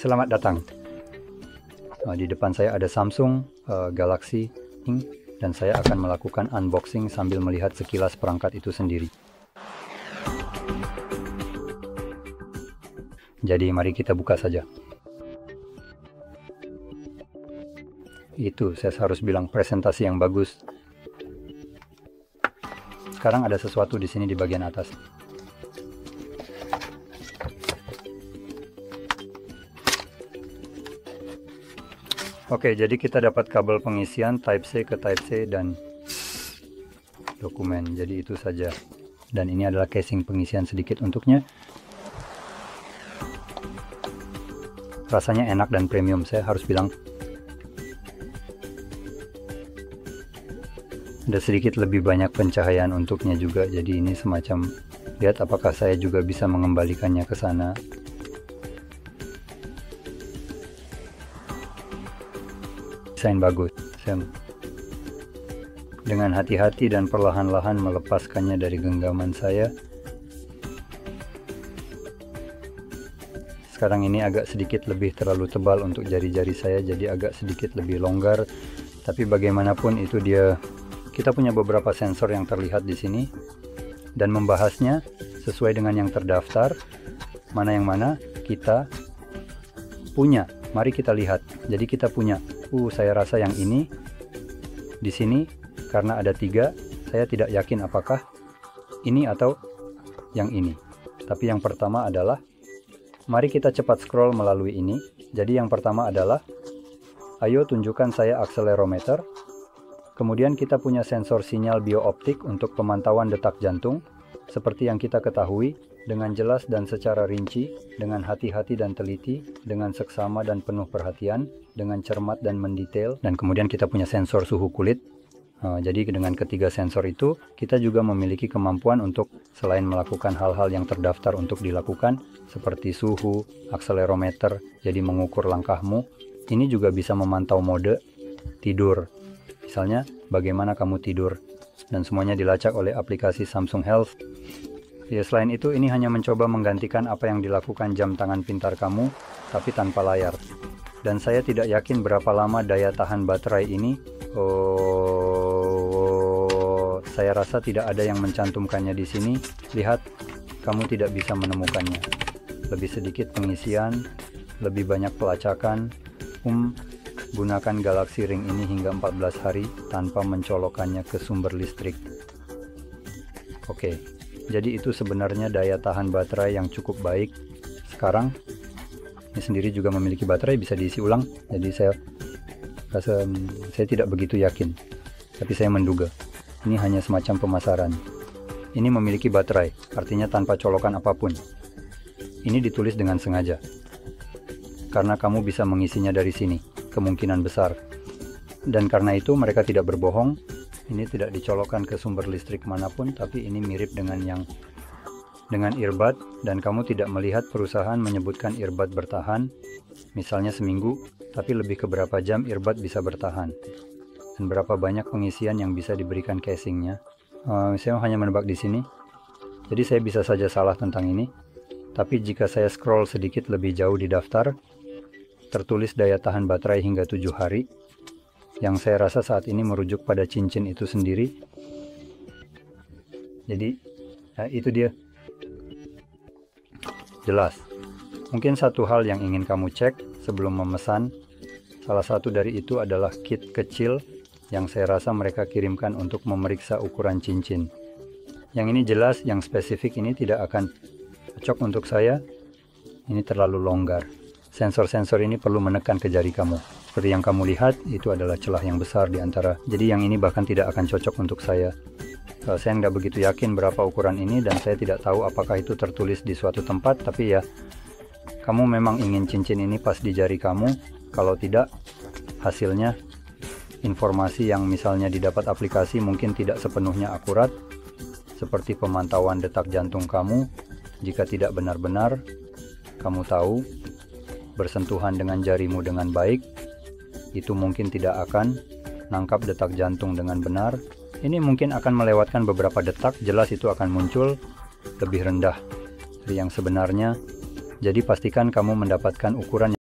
Selamat datang. Di depan saya ada Samsung Galaxy dan saya akan melakukan unboxing sambil melihat sekilas perangkat itu sendiri. Jadi mari kita buka saja. Itu saya harus bilang presentasi yang bagus. Sekarang ada sesuatu di sini di bagian atas. Oke, jadi kita dapat kabel pengisian Type-C ke Type-C dan dokumen. Jadi itu saja. Dan ini adalah casing pengisian sedikit untuknya. Rasanya enak dan premium, saya harus bilang. Ada sedikit lebih banyak pencahayaan untuknya juga. Jadi ini semacam, lihat apakah saya juga bisa mengembalikannya ke sana. Desain bagus. Saya dengan hati-hati dan perlahan-lahan melepaskannya dari genggaman saya. Sekarang ini agak sedikit lebih terlalu tebal untuk jari-jari saya, jadi agak sedikit lebih longgar. Tapi bagaimanapun itu dia, kita punya beberapa sensor yang terlihat di sini dan membahasnya sesuai dengan yang terdaftar. Mana yang mana kita punya. Mari kita lihat. Jadi kita punya. Saya rasa yang ini di sini karena ada 3. Saya tidak yakin apakah ini atau yang ini. Tapi yang pertama adalah, mari kita cepat scroll melalui ini. Jadi yang pertama adalah, ayo tunjukkan saya akselerometer. Kemudian kita punya sensor sinyal biooptik untuk pemantauan detak jantung. Seperti yang kita ketahui, dengan jelas dan secara rinci, dengan hati-hati dan teliti, dengan seksama dan penuh perhatian, dengan cermat dan mendetail. Dan kemudian kita punya sensor suhu kulit. Jadi dengan ketiga sensor itu, kita juga memiliki kemampuan untuk selain melakukan hal-hal yang terdaftar untuk dilakukan, seperti suhu, akselerometer, jadi mengukur langkahmu. Ini juga bisa memantau mode tidur. Misalnya, bagaimana kamu tidur. Dan semuanya dilacak oleh aplikasi Samsung Health. Ya, selain itu, ini hanya mencoba menggantikan apa yang dilakukan jam tangan pintar kamu, tapi tanpa layar. Dan saya tidak yakin berapa lama daya tahan baterai ini. Saya rasa tidak ada yang mencantumkannya di sini. Lihat, kamu tidak bisa menemukannya. Lebih sedikit pengisian, lebih banyak pelacakan. Gunakan Galaxy Ring ini hingga 14 hari tanpa mencolokkannya ke sumber listrik. Oke, jadi itu sebenarnya daya tahan baterai yang cukup baik. Sekarang, ini sendiri juga memiliki baterai, bisa diisi ulang. Jadi saya rasa saya tidak begitu yakin, tapi saya menduga ini hanya semacam pemasaran. Ini memiliki baterai, artinya tanpa colokan apapun. Ini ditulis dengan sengaja, karena kamu bisa mengisinya dari sini, kemungkinan besar. Dan karena itu mereka tidak berbohong, ini tidak dicolokkan ke sumber listrik manapun, tapi ini mirip dengan earbud, dan kamu tidak melihat perusahaan menyebutkan earbud bertahan, misalnya seminggu, tapi lebih ke berapa jam earbud bisa bertahan, dan berapa banyak pengisian yang bisa diberikan casingnya. Saya hanya menebak di sini, jadi saya bisa saja salah tentang ini. Tapi jika saya scroll sedikit lebih jauh di daftar, tertulis daya tahan baterai hingga 7 hari, yang saya rasa saat ini merujuk pada cincin itu sendiri. Jadi, itu dia. Jelas. Mungkin satu hal yang ingin kamu cek sebelum memesan, salah satu dari itu adalah kit kecil yang saya rasa mereka kirimkan untuk memeriksa ukuran cincin. Yang ini jelas, yang spesifik ini tidak akan cocok untuk saya. Ini terlalu longgar. Sensor-sensor ini perlu menekan ke jari kamu. Seperti yang kamu lihat, itu adalah celah yang besar di antara. Jadi yang ini bahkan tidak akan cocok untuk saya. Saya nggak begitu yakin berapa ukuran ini, dan saya tidak tahu apakah itu tertulis di suatu tempat. Tapi ya, kamu memang ingin cincin ini pas di jari kamu. Kalau tidak, hasilnya informasi yang misalnya didapat aplikasi mungkin tidak sepenuhnya akurat. Seperti pemantauan detak jantung kamu. Jika tidak benar-benar, kamu tahu, bersentuhan dengan jarimu dengan baik, itu mungkin tidak akan nangkap detak jantung dengan benar. Ini mungkin akan melewatkan beberapa detak, jelas itu akan muncul lebih rendah dari yang sebenarnya. Jadi pastikan kamu mendapatkan ukuran